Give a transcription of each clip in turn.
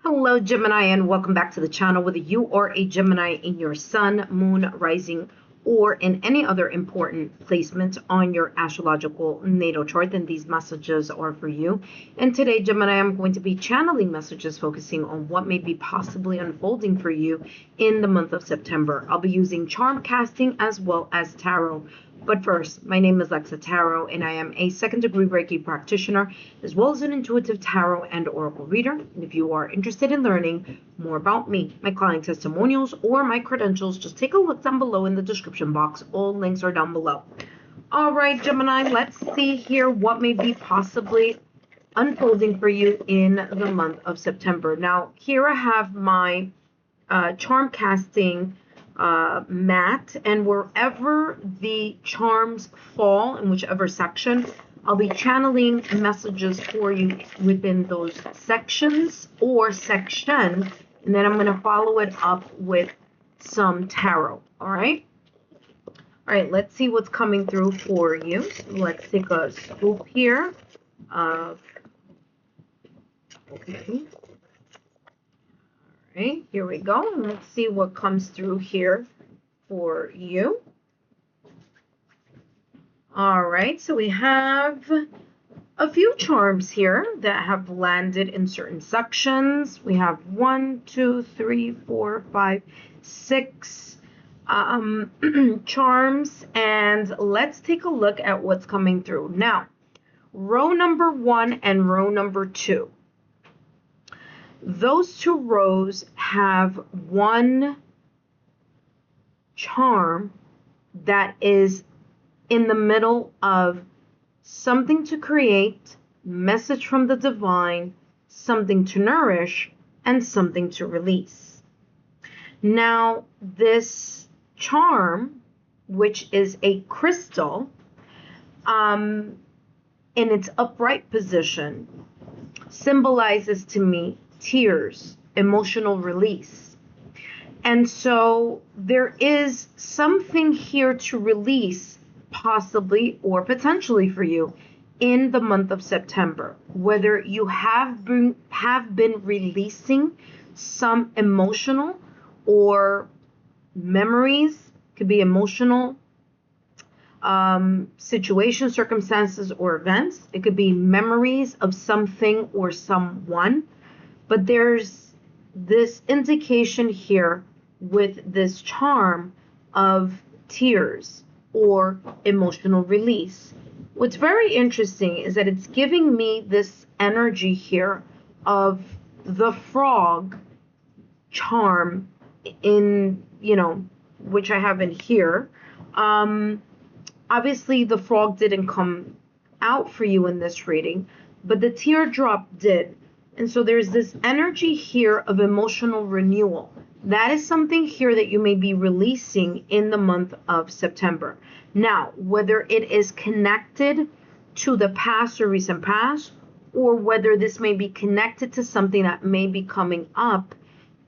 Hello, Gemini, and welcome back to the channel. Whether you are a Gemini in your sun, moon, rising, or in any other important placement on your astrological natal chart, then these messages are for you. And today, Gemini, I'm going to be channeling messages focusing on what may be possibly unfolding for you in the month of September. I'll be using charm casting as well as tarot. But first, my name is Lexa Tarot, and I am a second-degree Reiki practitioner, as well as an intuitive tarot and oracle reader. And if you are interested in learning more about me, my client testimonials, or my credentials, just take a look down below in the description box. All links are down below. All right, Gemini, let's see here what may be possibly unfolding for you in the month of September. Now, here I have my charm casting mat, and wherever the charms fall in whichever section, I'll be channeling messages for you within those sections or section, and then I'm going to follow it up with some tarot. All right, let's see what's coming through for you. Let's take a scoop here of okay. Right, here we go. And let's see what comes through here for you. All right, so we have a few charms here that have landed in certain sections. We have 1, 2, 3, 4, 5, 6 charms, and let's take a look at what's coming through. Now, row number 1 and row number 2. Those two rows have one charm that is in the middle of something to create, message from the divine, something to nourish, and something to release. Now, this charm, which is a crystal, in its upright position, symbolizes to me tears, emotional release. And so there is something here to release, possibly or potentially for you in the month of September. Whether you have been releasing some emotional or memories, could be emotional situations, circumstances, or events. It could be memories of something or someone. But there's this indication here with this charm of tears or emotional release. What's very interesting is that it's giving me this energy here of the frog charm in, which I have in here. Obviously, the frog didn't come out for you in this reading, but the teardrop did. And so there's this energy here of emotional renewal. That is something here that you may be releasing in the month of September. Now, whether it is connected to the past or recent past, or whether this may be connected to something that may be coming up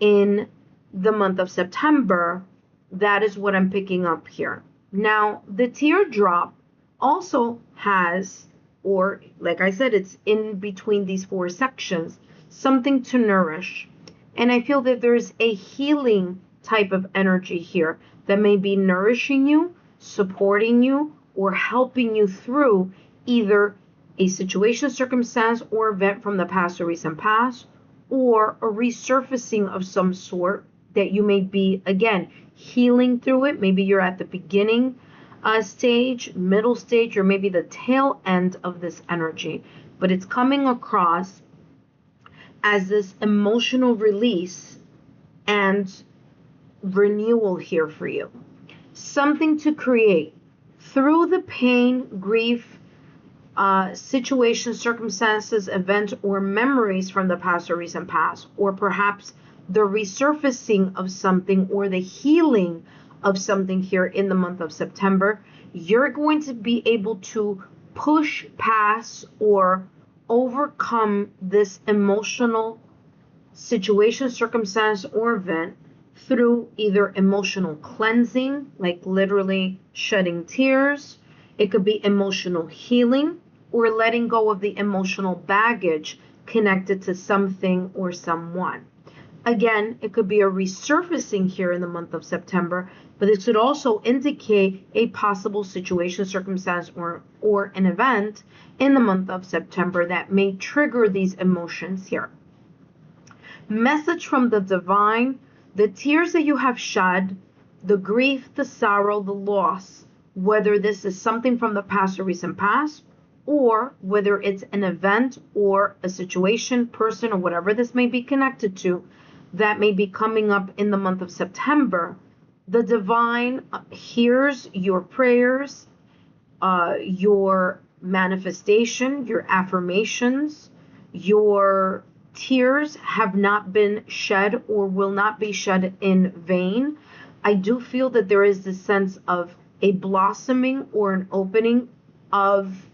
in the month of September, that is what I'm picking up here. Now, the teardrop also has, or like I said, it's in between these 4 sections, something to nourish. And I feel that there's a healing type of energy here that may be nourishing you, supporting you, or helping you through either a situation, circumstance, or event from the past or recent past, or a resurfacing of some sort that you may be, again, healing through it. Maybe you're at the beginning stage, middle stage, or maybe the tail end of this energy, but it's coming across as this emotional release and renewal here for you. Something to create through the pain, grief, situations, circumstances, events, or memories from the past or recent past, or perhaps the resurfacing of something or the healing of something here in the month of September. You're going to be able to push past or overcome this emotional situation, circumstance, or event through either emotional cleansing, like literally shedding tears. It could be emotional healing or letting go of the emotional baggage connected to something or someone. Again, it could be a resurfacing here in the month of September, but this could also indicate a possible situation, circumstance, or an event in the month of September that may trigger these emotions here. Message from the divine: the tears that you have shed, the grief, the sorrow, the loss, whether this is something from the past or recent past, or whether it's an event or a situation, person, or whatever this may be connected to, that may be coming up in the month of September, the divine hears your prayers, your manifestation, your affirmations. Your tears have not been shed or will not be shed in vain. I do feel that there is this sense of a blossoming or an opening of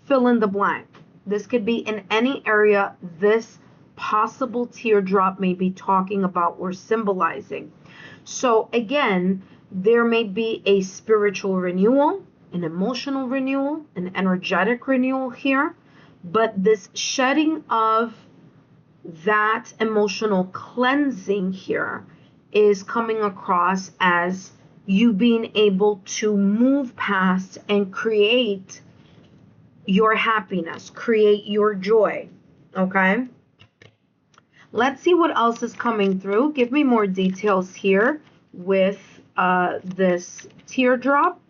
fill in the blank. This could be in any area this possible teardrop may be talking about or symbolizing. So again, there may be a spiritual renewal, an emotional renewal, an energetic renewal here, but this shedding of that emotional cleansing here is coming across as you being able to move past and create your happiness, create your joy. Okay? Let's see what else is coming through. Give me more details here with this teardrop.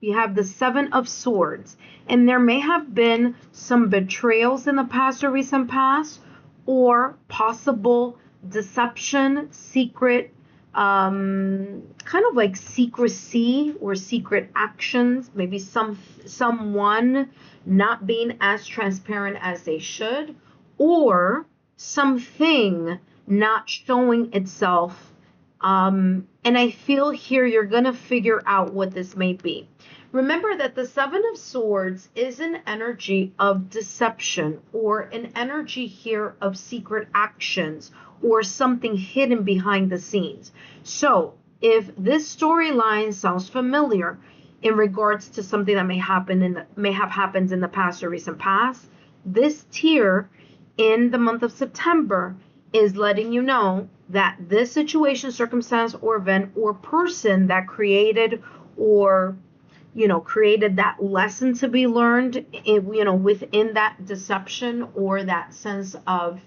You have the Seven of Swords, and there may have been some betrayals in the past or recent past, or possible deception, secret, kind of like secrecy or secret actions, maybe someone not being as transparent as they should, or something not showing itself. And I feel here you're going to figure out what this may be. Remember that the Seven of Swords is an energy of deception, or an energy here of secret actions, or something hidden behind the scenes. So if this storyline sounds familiar in regards to something that may have happened in the past or recent past, this tier in the month of September is letting you know that this situation, circumstance, or event, or person that created or created that lesson to be learned, within that deception or that sense of,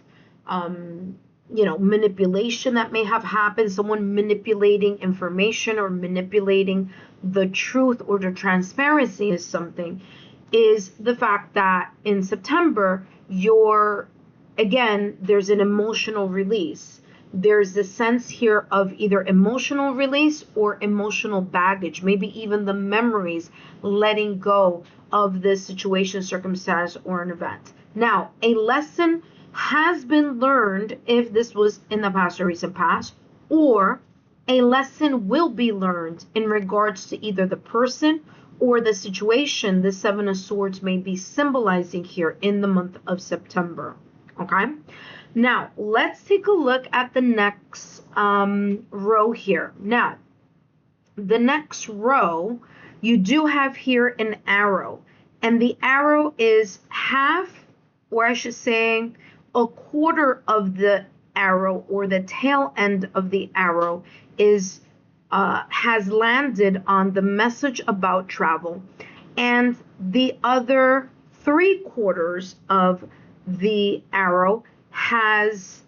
manipulation that may have happened, someone manipulating information or manipulating the truth or the transparency is something, is the fact that in September, there's an emotional release. There's a sense here of either emotional release or emotional baggage, maybe even the memories, letting go of this situation, circumstance, or an event. Now, a lesson has been learned if this was in the past or recent past, or a lesson will be learned in regards to either the person or the situation the Seven of Swords may be symbolizing here in the month of September. Okay? Now, let's take a look at the next row here. Now, the next row, you do have here an arrow. And the arrow is half, or I should say, a quarter of the arrow, or the tail end of the arrow has landed on the message about travel. And the other 3/4 of the arrow has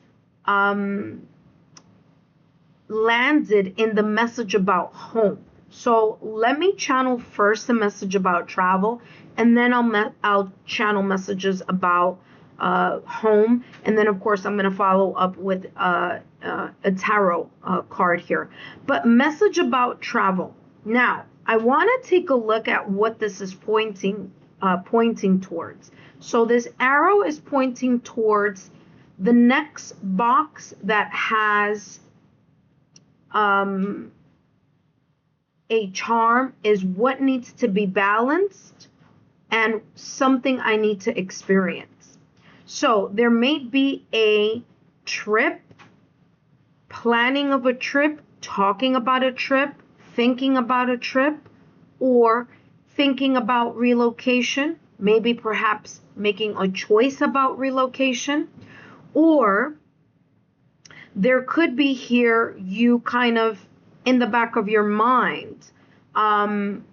landed in the message about home. So let me channel first the message about travel, and then I'll channel messages about home, and then of course I'm going to follow up with a tarot card here. But message about travel. Now I want to take a look at what this is pointing towards. So this arrow is pointing towards the next box that has a charm, is what needs to be balanced and something I need to experience. So there may be a trip, planning of a trip, talking about a trip, thinking about a trip, or thinking about relocation, maybe perhaps making a choice about relocation, or there could be here you kind of in the back of your mind,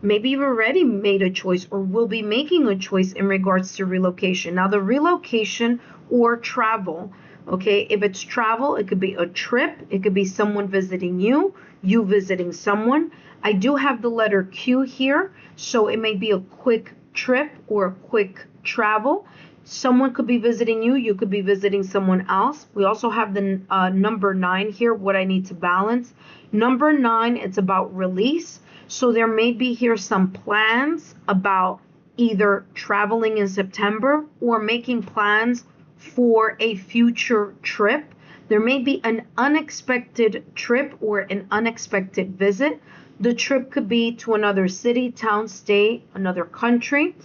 maybe you've already made a choice or will be making a choice in regards to relocation. Now, the relocation or travel, okay, if it's travel, it could be a trip, it could be someone visiting you, you visiting someone. I do have the letter Q here, so it may be a quick trip or a quick travel. Someone could be visiting you, you could be visiting someone else. We also have the number 9 here, what I need to balance. Number 9, it's about release. So there may be here some plans about either traveling in September or making plans for a future trip. There may be an unexpected trip or an unexpected visit. The trip could be to another city, town, state, another country.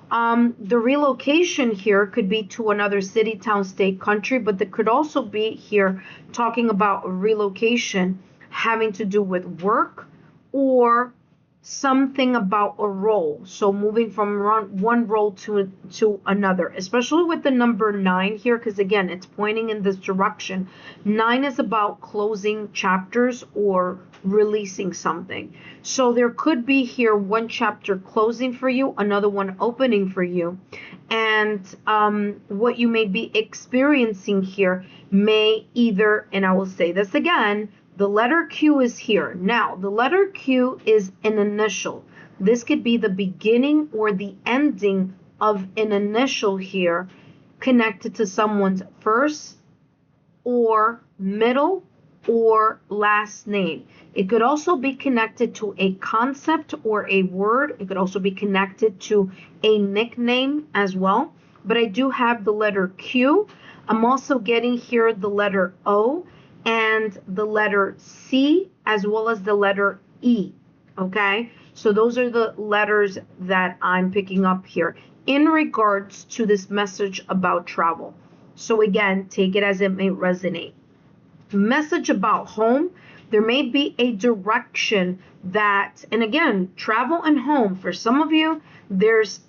The relocation here could be to another city, town, state, country, but there could also be here talking about relocation having to do with work or something about a role. So moving from one role to another, especially with the number 9 here, because again, it's pointing in this direction. 9 is about closing chapters or releasing something. So there could be here one chapter closing for you, another one opening for you. And what you may be experiencing here may either, and I will say this again, the letter Q is here. Now, the letter Q is an initial. This could be the beginning or the ending of an initial here connected to someone's first or middle or last name. It could also be connected to a concept or a word. It could also be connected to a nickname as well. But I do have the letter Q. I'm also getting here the letter O and the letter C as well as the letter E, okay? So those are the letters that I'm picking up here in regards to this message about travel. So again, take it as it may resonate. Message about home, there may be a direction that, and again, travel and home, for some of you, there's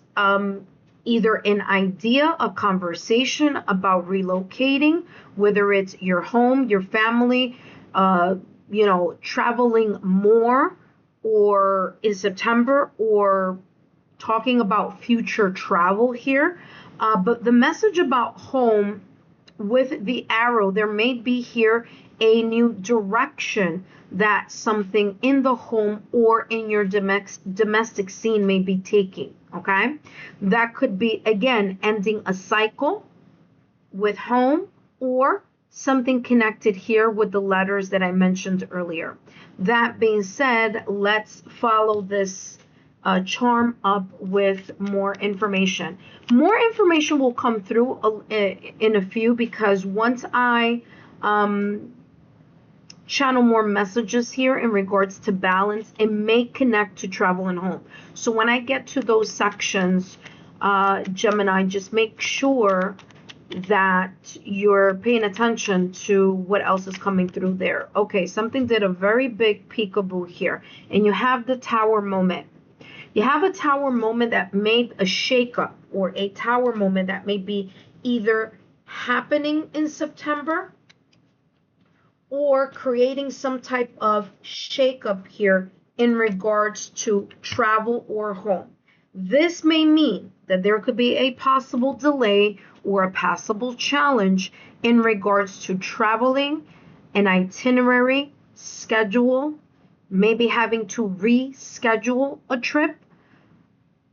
either an idea, a conversation about relocating, whether it's your home, your family, traveling more or in September, or talking about future travel here. But the message about home with the arrow, there may be here a new direction that something in the home or in your domestic scene may be taking, okay? That could be, again, ending a cycle with home or something connected here with the letters that I mentioned earlier. That being said, let's follow this charm up with more information. More information will come through in a few, because once I channel more messages here in regards to balance, it may connect to travel and home. So when I get to those sections, Gemini, just make sure that you're paying attention to what else is coming through there. Okay, something did a very big peekaboo here, and you have the tower moment. You have a tower moment that made a shakeup, or a tower moment that may be either happening in September or creating some type of shakeup here in regards to travel or home. This may mean that there could be a possible delay or a possible challenge in regards to traveling, an itinerary, schedule, maybe having to reschedule a trip.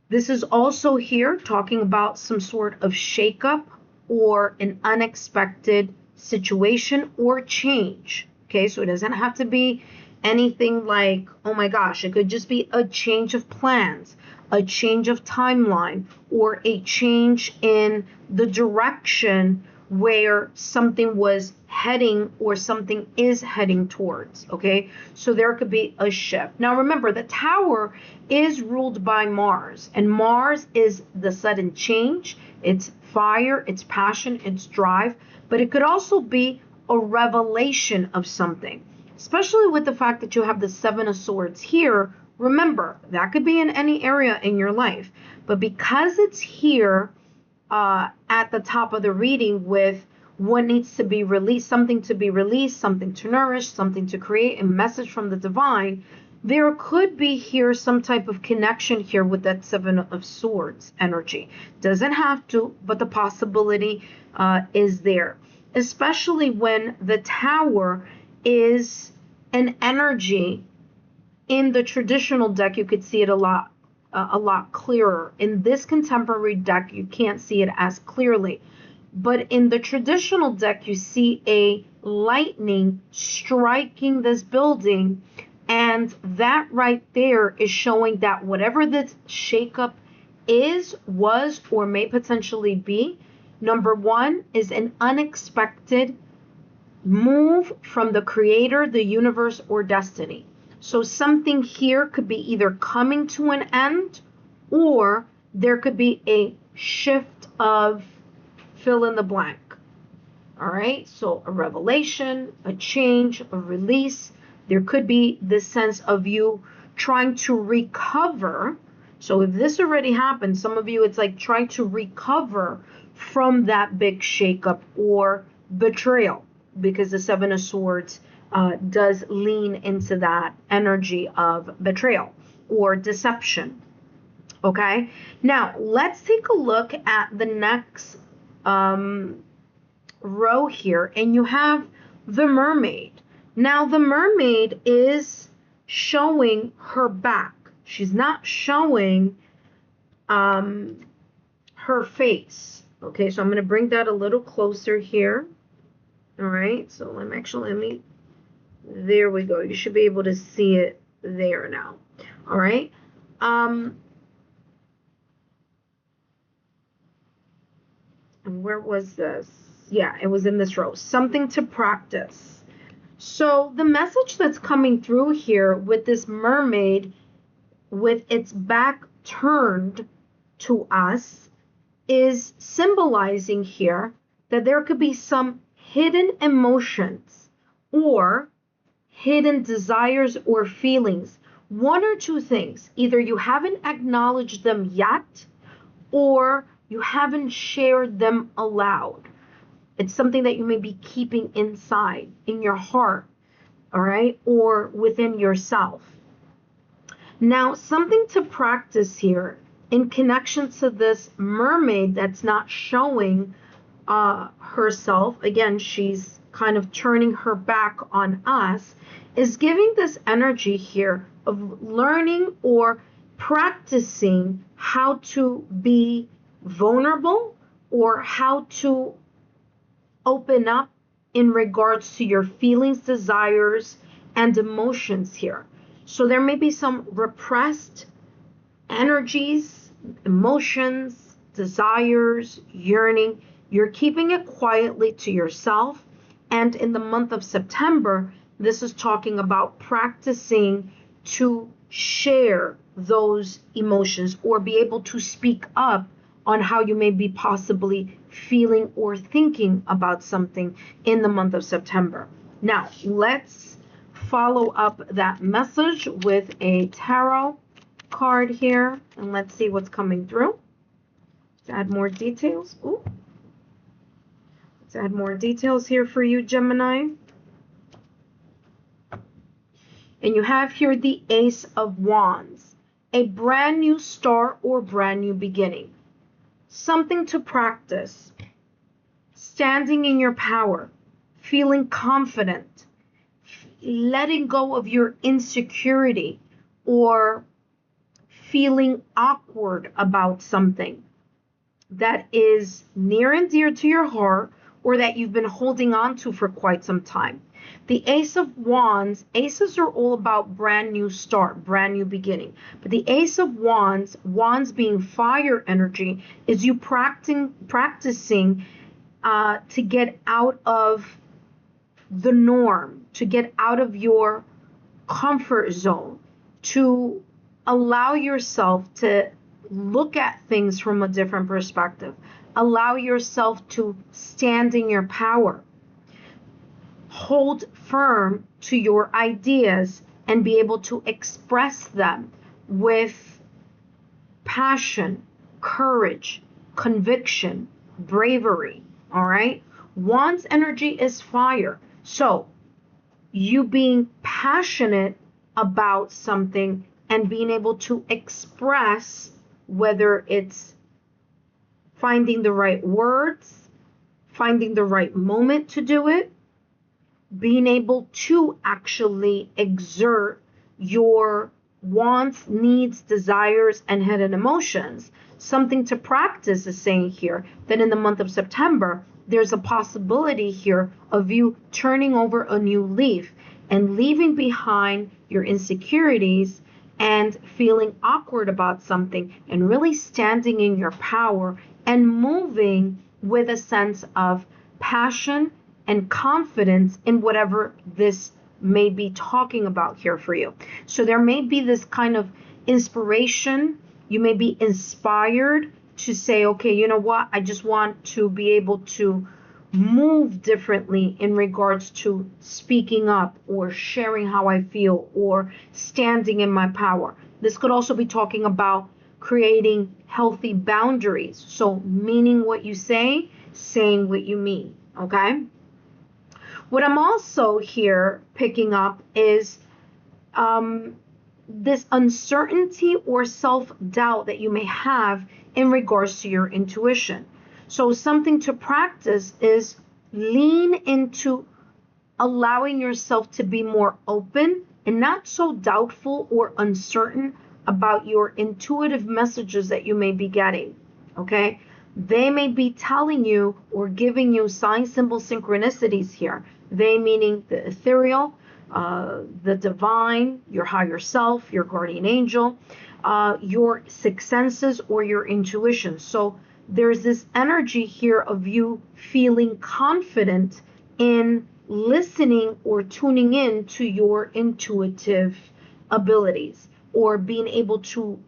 This is also here talking about some sort of shakeup or an unexpected situation or change. Okay, so it doesn't have to be anything like, oh my gosh, it could just be a change of plans, a change of timeline, or a change in the direction where something was heading or something is heading towards. Okay, so there could be a shift. Now remember, the tower is ruled by Mars, and Mars is the sudden change. It's fire, it's passion, it's drive, but it could also be a revelation of something, especially with the fact that you have the 7 of Swords here Remember, that could be in any area in your life, but because it's here at the top of the reading with what needs to be released, something to be released, something to nourish, something to create, a message from the divine, there could be here some type of connection here with that Seven of Swords energy. Doesn't have to, but the possibility is there. Especially when the Tower is an energy. In the traditional deck, you could see it a lot clearer. In this contemporary deck, you can't see it as clearly. But in the traditional deck, you see a lightning striking this building, and that right there is showing that whatever this shakeup is, was, or may potentially be, number one, is an unexpected move from the creator, the universe, or destiny. So something here could be either coming to an end, or there could be a shift of fill in the blank. All right, so a revelation, a change, a release. There could be this sense of you trying to recover. So if this already happened, some of you, it's like trying to recover from that big shakeup or betrayal, because the Seven of Swords does lean into that energy of betrayal or deception. Okay, now let's take a look at the next row here, and you have the mermaid. Now the mermaid is showing her back. She's not showing her face. Okay, so I'm going to bring that a little closer here. All right, so let me, there we go. You should be able to see it there now. All right. And where was this? Yeah, it was in this row. Something to practice. So the message that's coming through here with this mermaid with its back turned to us is symbolizing here that there could be some hidden emotions or hidden desires or feelings. One or two things. Either you haven't acknowledged them yet, or you haven't shared them aloud. It's something that you may be keeping inside, in your heart, all right, or within yourself. Now, something to practice here in connection to this mermaid that's not showing herself. Again, she's kind of turning her back on us, is giving this energy here of learning or practicing how to be vulnerable or how to open up in regards to your feelings, desires, and emotions here. So there may be some repressed energies, emotions, desires, yearning. You're keeping it quietly to yourself. And in the month of September, this is talking about practicing to share those emotions or be able to speak up on how you may be possibly feeling or thinking about something in the month of September. Now, let's follow up that message with a tarot card here, and let's see what's coming through. Let's add more details. Ooh. Let's add more details here for you, Gemini. And you have here the Ace of Wands, a brand new start or brand new beginning. Something to practice, standing in your power, feeling confident, letting go of your insecurity or feeling awkward about something that is near and dear to your heart or that you've been holding on to for quite some time. The Ace of Wands, aces are all about brand new start, brand new beginning. But the Ace of Wands, wands being fire energy, is you practicing to get out of the norm, to get out of your comfort zone, to allow yourself to look at things from a different perspective. Allow yourself to stand in your power. Hold firm to your ideas and be able to express them with passion, courage, conviction, bravery, all right? Wands energy is fire. So you being passionate about something and being able to express, whether it's finding the right words, finding the right moment to do it, being able to actually exert your wants, needs, desires, and hidden emotions. Something to practice is saying here that in the month of September, there's a possibility here of you turning over a new leaf and leaving behind your insecurities and feeling awkward about something and really standing in your power and moving with a sense of passion and confidence in whatever this may be talking about here for you. So there may be this kind of inspiration. You may be inspired to say, okay, you know what? I just want to be able to move differently in regards to speaking up or sharing how I feel or standing in my power. This could also be talking about creating healthy boundaries. So meaning what you say, saying what you mean, okay? What I'm also here picking up is this uncertainty or self-doubt that you may have in regards to your intuition. So something to practice is lean into allowing yourself to be more open and not so doubtful or uncertain about your intuitive messages that you may be getting, okay? They may be telling you or giving you sign, symbol, synchronicities here. They meaning the ethereal, the divine, your higher self, your guardian angel, your sixth senses or your intuition. So there's this energy here of you feeling confident in listening or tuning in to your intuitive abilities or being able to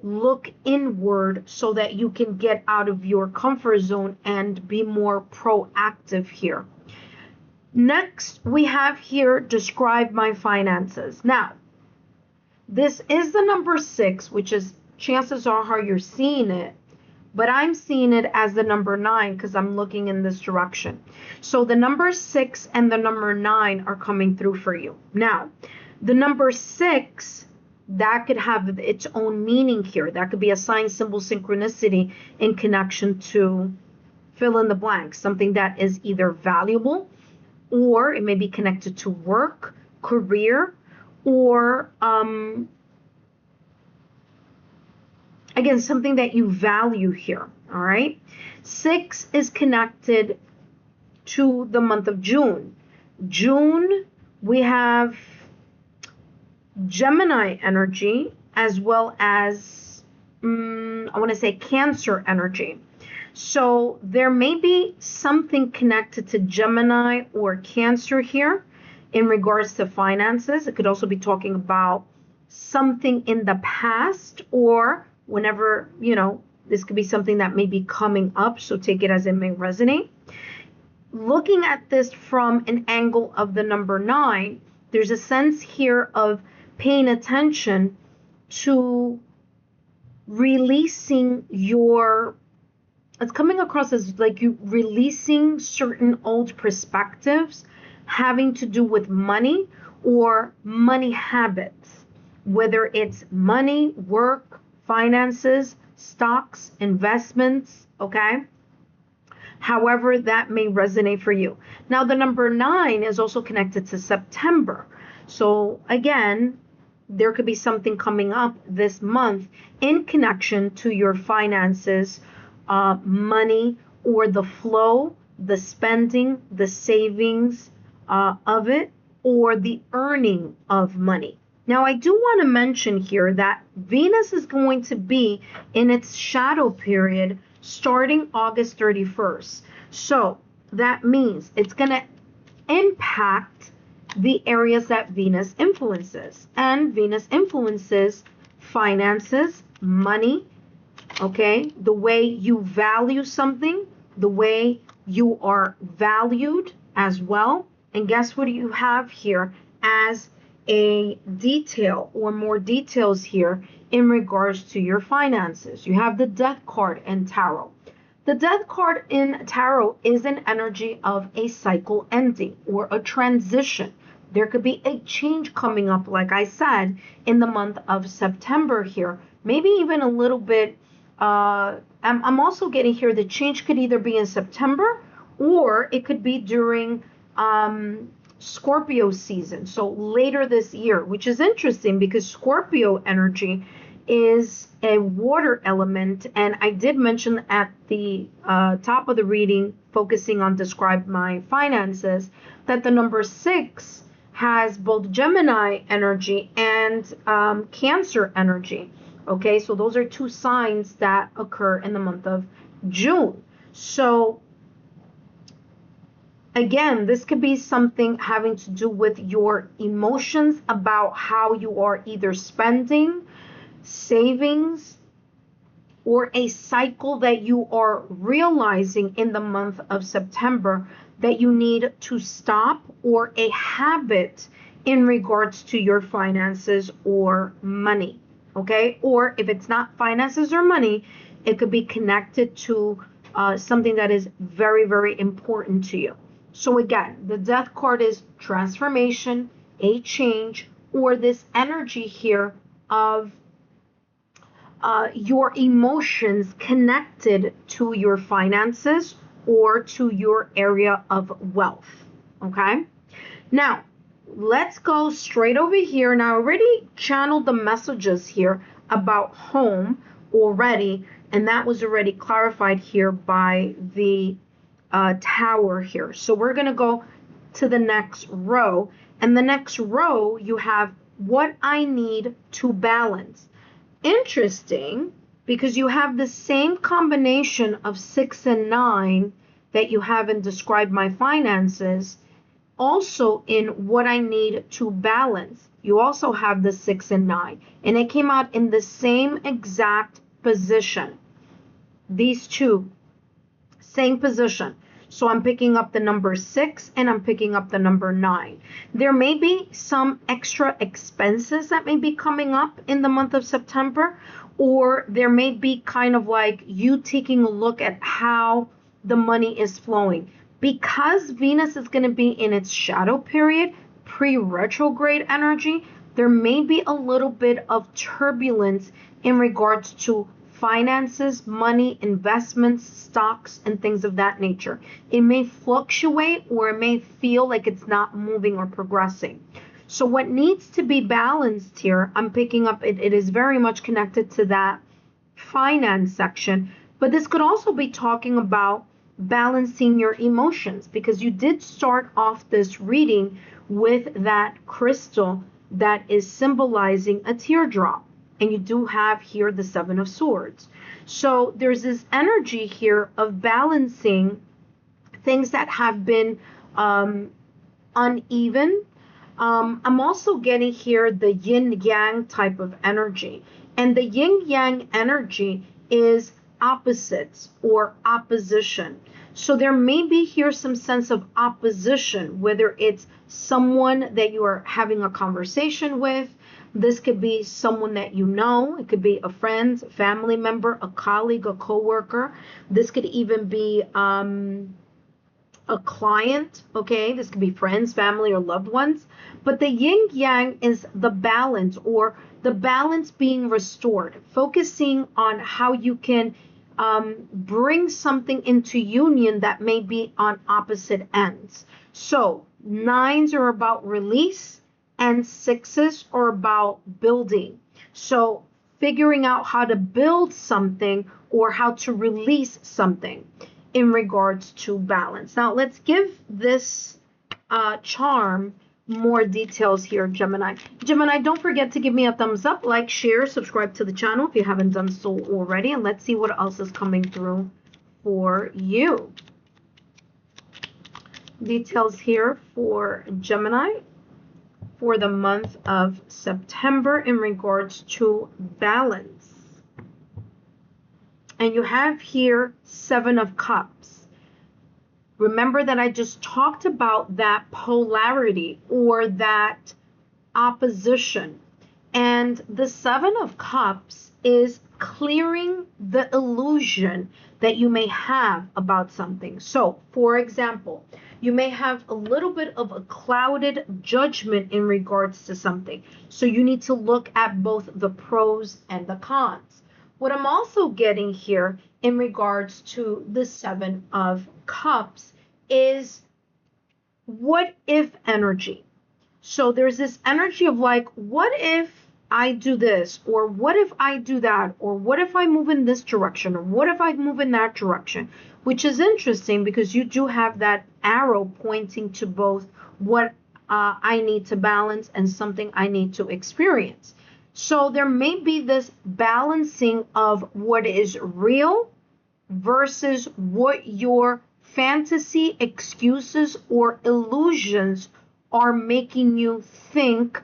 look inward so that you can get out of your comfort zone and be more proactive here. Next, we have here, describe my finances. Now, this is the number 6, which is chances are how you're seeing it, but I'm seeing it as the number 9 because I'm looking in this direction. So the number 6 and the number 9 are coming through for you. Now, the number 6, that could have its own meaning here. That could be a sign, symbol, synchronicity in connection to fill in the blank, something that is either valuable, or it may be connected to work, career, or again, something that you value here, all right? 6 is connected to the month of June. June, we have Gemini energy as well as, I want to say Cancer energy. So there may be something connected to Gemini or Cancer here in regards to finances. It could also be talking about something in the past or whenever, you know, this could be something that may be coming up. So take it as it may resonate. Looking at this from an angle of the number 9, there's a sense here of paying attention to releasing your, it's coming across as like you releasing certain old perspectives having to do with money or money habits, whether it's money, work, finances, stocks, investments, okay? However that may resonate for you. Now, the number 9 is also connected to September. So again, there could be something coming up this month in connection to your finances, money, or the flow, the spending, the savings of it, or the earning of money. Now, I do want to mention here that Venus is going to be in its shadow period starting August 31st. So that means it's going to impact the areas that Venus influences. And Venus influences finances, money, okay? The way you value something, the way you are valued as well. And guess what you have here as a detail or more details here in regards to your finances. You have the Death card in Tarot. The Death card in Tarot is an energy of a cycle ending or a transition. There could be a change coming up, like I said, in the month of September here. Maybe even a little bit. I'm also getting here the change could either be in September or it could be during Scorpio season, so later this year, which is interesting because Scorpio energy is a water element, and I did mention at the top of the reading, focusing on describe my finances, that the number 6 has both Gemini energy and Cancer energy. Okay, so those are two signs that occur in the month of June. So again, this could be something having to do with your emotions about how you are either spending, savings, or a cycle that you are realizing in the month of September that you need to stop, or a habit in regards to your finances or money. Okay, or if it's not finances or money, it could be connected to something that is very, very important to you. So again, the Death card is transformation, a change, or this energy here of your emotions connected to your finances or to your area of wealth. Okay, now let's go straight over here. And I already channeled the messages here about home already, and that was already clarified here by the Tower here. So we're going to go to the next row, and the next row you have what I need to balance. Interesting, because you have the same combination of 6 and 9 that you have in Describe My Finances, also in what I need to balance. You also have the 6 and 9, and it came out in the same exact position. These two, same position. So I'm picking up the number 6 and I'm picking up the number 9. There may be some extra expenses that may be coming up in the month of September, or there may be kind of like you taking a look at how the money is flowing. Because Venus is going to be in its shadow period, pre-retrograde energy, there may be a little bit of turbulence in regards to finances, money, investments, stocks, and things of that nature. It may fluctuate, or it may feel like it's not moving or progressing. So what needs to be balanced here, I'm picking up, it is very much connected to that finance section, but this could also be talking about balancing your emotions, because you did start off this reading with that crystal that is symbolizing a teardrop. And you do have here the 7 of Swords. So there's this energy here of balancing things that have been uneven. I'm also getting here the yin-yang type of energy. And the yin-yang energy is opposites or opposition. So there may be here some sense of opposition, whether it's someone that you are having a conversation with. This could be someone that you know. It could be a friend, family member, a colleague, a coworker. This could even be a client, okay? This could be friends, family, or loved ones. But the yin-yang is the balance, or the balance being restored, focusing on how you can bring something into union that may be on opposite ends. So 9s are about release, and 6s are about building. So figuring out how to build something or how to release something in regards to balance. Now let's give this charm more details here, Gemini. Gemini, don't forget to give me a thumbs up, like, share, subscribe to the channel if you haven't done so already, and let's see what else is coming through for you. Details here for Gemini for the month of September in regards to balance. And you have here 7 of Cups. Remember that I just talked about that polarity, or that opposition. And the Seven of Cups is clearing the illusion that you may have about something. So, for example, you may have a little bit of a clouded judgment in regards to something. So you need to look at both the pros and the cons. What I'm also getting here in regards to the Seven of Cups is what if energy. So there's this energy of like, what if I do this, or what if I do that, or what if I move in this direction, or what if I move in that direction, which is interesting because you do have that arrow pointing to both what I need to balance and something I need to experience. So there may be this balancing of what is real versus what your fantasy, excuses, or illusions are making you think.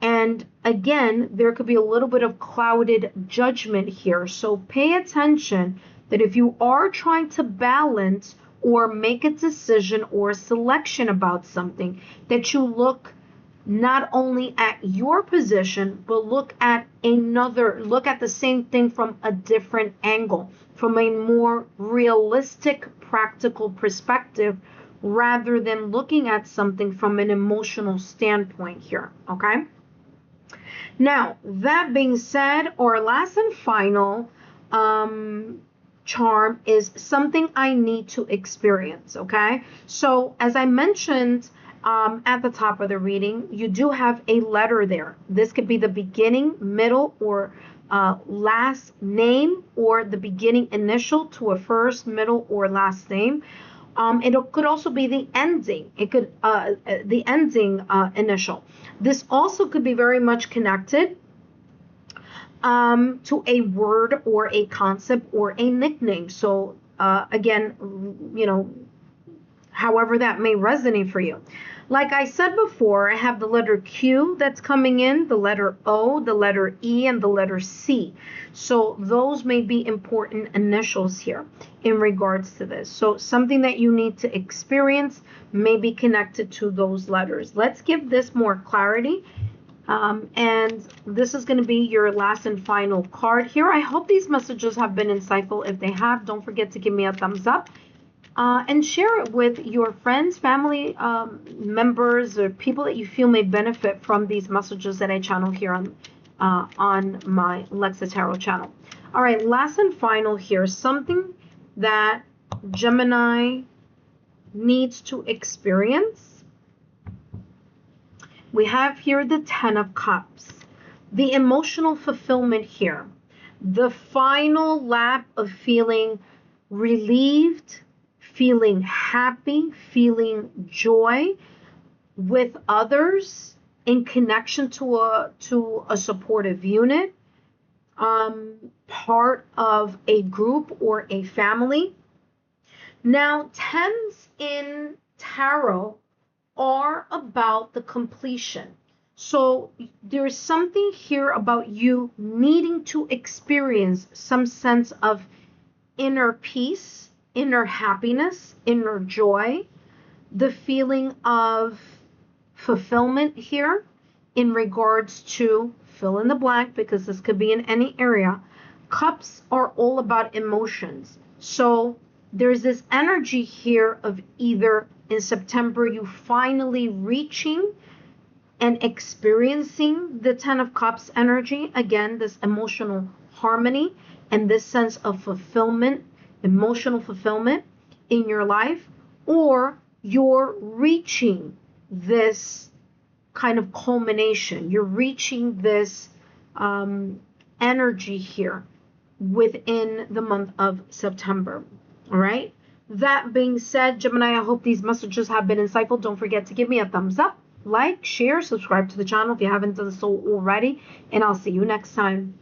And again, there could be a little bit of clouded judgment here. So pay attention that if you are trying to balance or make a decision or a selection about something, that you look not only at your position, but look at the same thing from a different angle, from a more realistic, practical perspective, rather than looking at something from an emotional standpoint here, okay? Now, that being said, our last and final charm is something I need to experience, okay? So, as I mentioned at the top of the reading, you do have a letter there. This could be the beginning, middle, or last name, or the beginning initial to a first, middle, or last name. It could also be the ending. It could the ending initial. This also could be very much connected to a word or a concept or a nickname. So again, however that may resonate for you. Like I said before, I have the letter Q that's coming in, the letter O, the letter E, and the letter C. So those may be important initials here in regards to this. So something that you need to experience may be connected to those letters. Let's give this more clarity. And this is going to be your last and final card here. I hope these messages have been insightful. If they have, don't forget to give me a thumbs up. And share it with your friends, family members, or people that you feel may benefit from these messages that I channel here on my Lexa Tarot channel. All right, last and final here, something that Gemini needs to experience. We have here the Ten of Cups, the emotional fulfillment here, the final lap of feeling relieved, feeling happy, feeling joy with others in connection to a supportive unit, part of a group or a family. Now, tens in tarot are about the completion. So there's something here about you needing to experience some sense of inner peace, inner happiness, inner joy, the feeling of fulfillment here in regards to fill in the blank, because this could be in any area. Cups are all about emotions. So there's this energy here of either in September you finally reaching and experiencing the Ten of Cups energy, again, this emotional harmony and this sense of fulfillment, emotional fulfillment in your life, or you're reaching this kind of culmination. You're reaching this energy here within the month of September. All right. That being said, Gemini, I hope these messages have been insightful. Don't forget to give me a thumbs up, like, share, subscribe to the channel if you haven't done so already, and I'll see you next time.